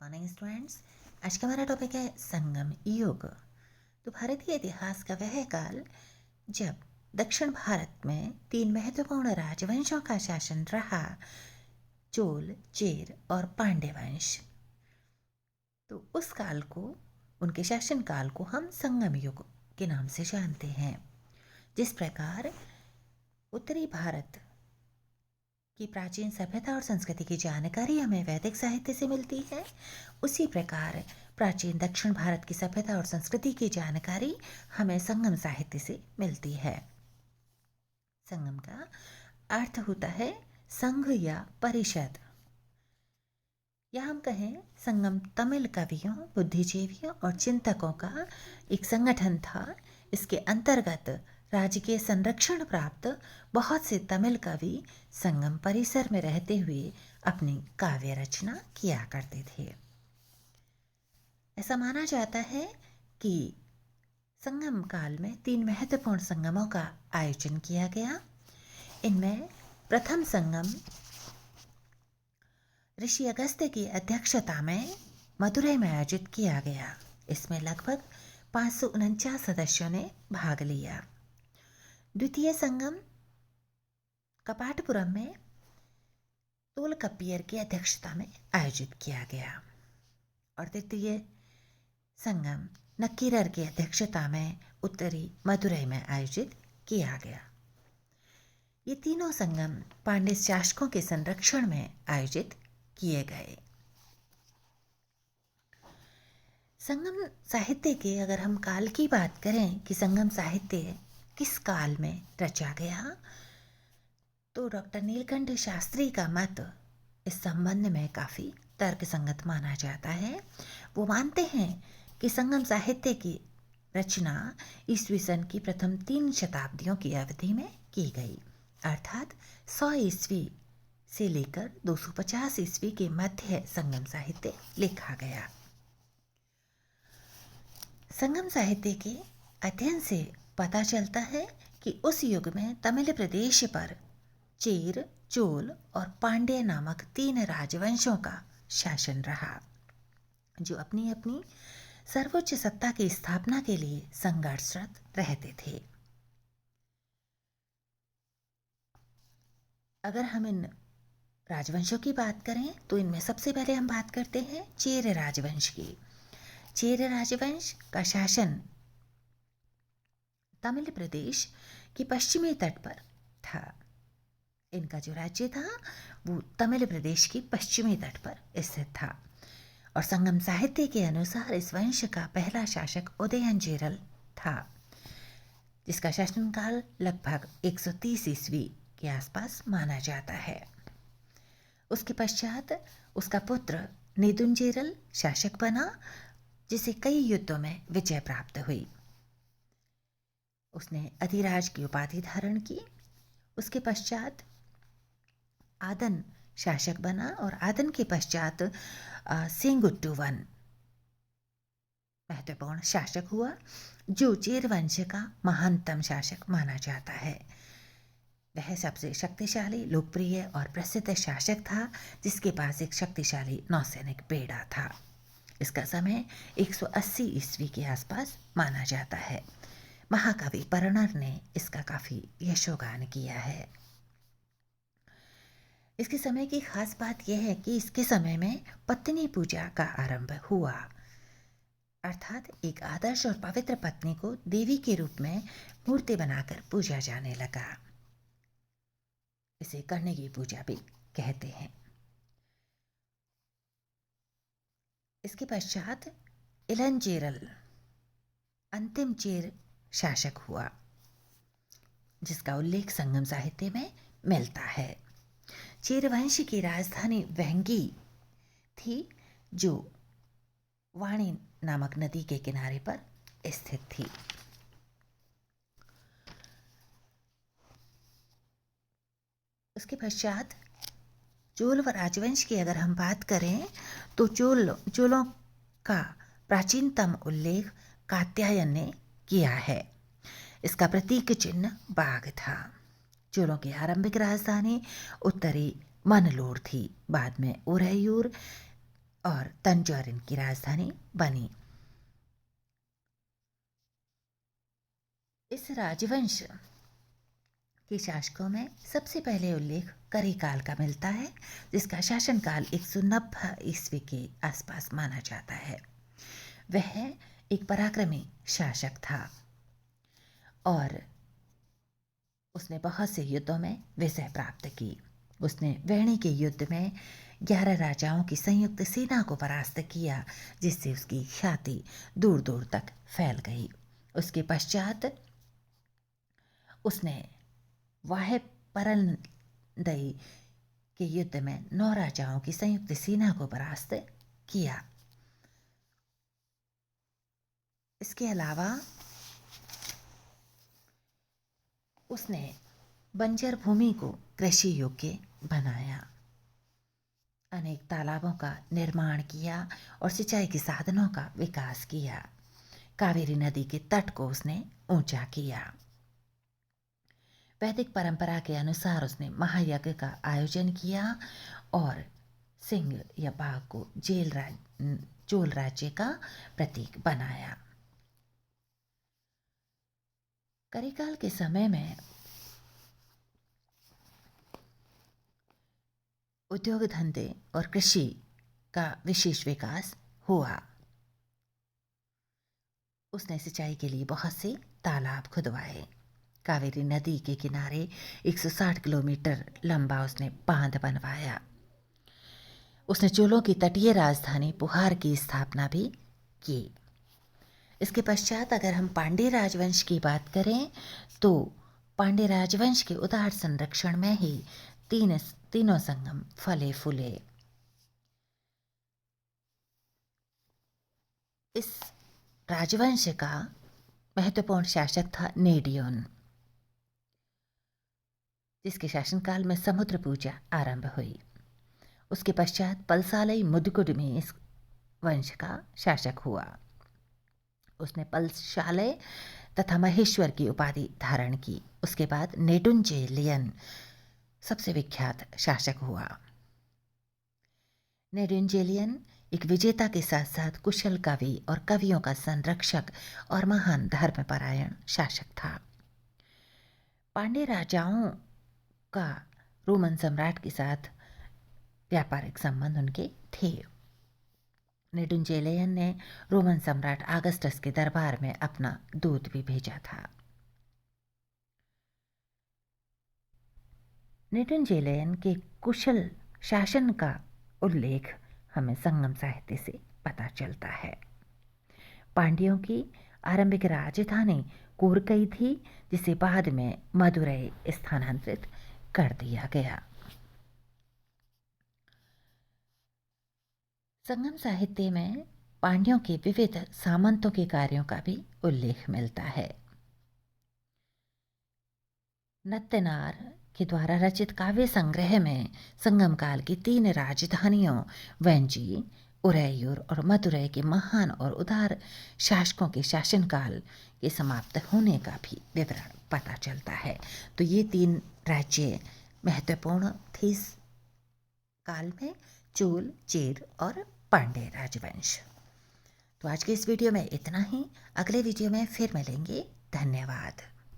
Morning students. आज का हमारा टॉपिक है संगम युग। तो भारतीय इतिहास का वह काल जब दक्षिण भारत में 3 महत्वपूर्ण राजवंशों का शासन रहा, चोल, चेर और पांड्य वंश। तो उस काल को, उनके शासन काल को हम संगम युग के नाम से जानते हैं। जिस प्रकार उत्तरी भारत की प्राचीन सभ्यता और संस्कृति की जानकारी हमें वैदिक साहित्य से मिलती है, उसी प्रकार प्राचीन दक्षिण भारत की सभ्यता और संस्कृति की जानकारी हमें संगम साहित्य से मिलती है। संगम का अर्थ होता है संघ या परिषद, या हम कहें संगम तमिल कवियों, बुद्धिजीवियों और चिंतकों का एक संगठन था। इसके अंतर्गत राज्य के संरक्षण प्राप्त बहुत से तमिल कवि संगम परिसर में रहते हुए अपनी काव्य रचना किया करते थे। ऐसा माना जाता है कि संगम काल में 3 महत्वपूर्ण संगमों का आयोजन किया गया। इनमें प्रथम संगम ऋषि अगस्त्य की अध्यक्षता में मदुरै में आयोजित किया गया। इसमें लगभग 549 सदस्यों ने भाग लिया। द्वितीय संगम कपाटपुरम में तोलकप्पियर की अध्यक्षता में आयोजित किया गया और तृतीय संगम नक्कीरर की अध्यक्षता में उत्तरी मदुरै में आयोजित किया गया। ये तीनों संगम पांड्य शासकों के संरक्षण में आयोजित किए गए। संगम साहित्य के अगर हम काल की बात करें कि संगम साहित्य किस काल में रचा गया, तो डॉक्टर नीलकंठ शास्त्री का मत इस संबंध में काफ़ी तर्कसंगत माना जाता है। वो मानते हैं कि संगम साहित्य की रचना ईस्वी सन की प्रथम 3 शताब्दियों की अवधि में की गई, अर्थात 100 ईस्वी से लेकर 250 ईस्वी के मध्य संगम साहित्य लिखा गया। संगम साहित्य के अध्ययन से पता चलता है कि उस युग में तमिल प्रदेश पर चेर, चोल और पांड्य नामक 3 राजवंशों का शासन रहा, जो अपनी अपनी सर्वोच्च सत्ता की स्थापना के लिए संघर्षरत रहते थे। अगर हम इन राजवंशों की बात करें तो इनमें सबसे पहले हम बात करते हैं चेर राजवंश की। चेर राजवंश का शासन तमिल प्रदेश के पश्चिमी तट पर था। इनका जो राज्य था वो तमिल प्रदेश के पश्चिमी तट पर स्थित था और संगम साहित्य के अनुसार इस वंश का पहला शासक उदयनचेरल था, जिसका शासनकाल लगभग 130 ईस्वी के आसपास माना जाता है। उसके पश्चात उसका पुत्र नेदुंचेरल शासक बना, जिसे कई युद्धों में विजय प्राप्त हुई। उसने अधिराज की उपाधि धारण की। उसके पश्चात आदन शासक बना और आदन के पश्चात सेंगुट्टुवन महत्वपूर्ण शासक हुआ, जो चेर वंश का महानतम शासक माना जाता है। वह सबसे शक्तिशाली, लोकप्रिय और प्रसिद्ध शासक था, जिसके पास एक शक्तिशाली नौसैनिक बेड़ा था। इसका समय 180 ईस्वी के आसपास माना जाता है। महाकवि परनर ने इसका काफ़ी यशोगान किया है। इसके समय की खास बात यह है कि इसके समय में पत्नी पूजा का आरंभ हुआ, अर्थात एक आदर्श और पवित्र पत्नी को देवी के रूप में मूर्ति बनाकर पूजा जाने लगा। इसे करने की पूजा भी कहते हैं। इसके पश्चात इलंचेरल अंतिम चेर शासक हुआ, जिसका उल्लेख संगम साहित्य में मिलता है। चेर वंश की राजधानी वेंगी थी, जो वाणी नामक नदी के किनारे पर स्थित थी। उसके पश्चात चोल राजवंश की अगर हम बात करें तो चोलों का प्राचीनतम उल्लेख कात्यायन ने किया है। इसका प्रतीक चिन्ह बाघ था। चोलों की आरंभिक राजधानी उत्तरी मनलोर थी, बाद में उरैयूर और तंजौर इनकी राजधानी बनी। इस राजवंश के शासकों में सबसे पहले उल्लेख करिकाल का मिलता है, जिसका शासनकाल 190 ईस्वी के आसपास माना जाता है। वह एक पराक्रमी शासक था और उसने बहुत से युद्धों में विजय प्राप्त की। उसने वेणी के युद्ध में 11 राजाओं की संयुक्त सेना को परास्त किया, जिससे उसकी ख्याति दूर दूर तक फैल गई। उसके पश्चात उसने वाहे परंदई के युद्ध में 9 राजाओं की संयुक्त सेना को परास्त किया। इसके अलावा उसने बंजर भूमि को कृषि योग्य बनाया, अनेक तालाबों का निर्माण किया और सिंचाई के साधनों का विकास किया। कावेरी नदी के तट को उसने ऊंचा किया। वैदिक परंपरा के अनुसार उसने महायज्ञ का आयोजन किया और सिंह या बाघ को चोल राज्य का प्रतीक बनाया। करिकाल के समय में उद्योग धंधे और कृषि का विशेष विकास हुआ। उसने सिंचाई के लिए बहुत से तालाब खुदवाए। कावेरी नदी के किनारे 160 किलोमीटर लंबा उसने बांध बनवाया। उसने चोलों की तटीय राजधानी पुहार की स्थापना भी की। इसके पश्चात अगर हम पांड्य राजवंश की बात करें तो पांड्य राजवंश के उदार संरक्षण में ही तीनों संगम फले फूले। इस राजवंश का महत्वपूर्ण शासक था नेडियोन, जिसके शासनकाल में समुद्र पूजा आरंभ हुई। उसके पश्चात पलसालई मुदगुड में इस वंश का शासक हुआ। उसने पलशालय तथा महेश्वर की उपाधि धारण की। उसके बाद नेडुंजेलियन सबसे विख्यात शासक हुआ। नेडुंजेलियन एक विजेता के साथ साथ कुशल कवि और कवियों का संरक्षक और महान धर्मपरायण शासक था। पांड्य राजाओं का रोमन सम्राट के साथ व्यापारिक संबंध उनके थे। नेडुंजेलियन ने रोमन सम्राट आगस्टस के दरबार में अपना दूत भी भेजा था। नेडुंजेलियन के कुशल शासन का उल्लेख हमें संगम साहित्य से पता चलता है। पांड्यों की आरंभिक राजधानी कोरकई थी, जिसे बाद में मदुरई स्थानांतरित कर दिया गया। संगम साहित्य में पांड्यों के विविध सामंतों के कार्यों का भी उल्लेख मिलता है। नत्तनार के द्वारा रचित काव्य संग्रह में संगम काल की 3 राजधानियों वंजी, उरैयूर और मदुरई के महान और उदार शासकों के शासनकाल के समाप्त होने का भी विवरण पता चलता है। तो ये 3 राज्य महत्वपूर्ण थे इस काल में, चोल, चेर और पांड्य राजवंश। तो आज के इस वीडियो में इतना ही। अगले वीडियो में फिर मिलेंगे। धन्यवाद।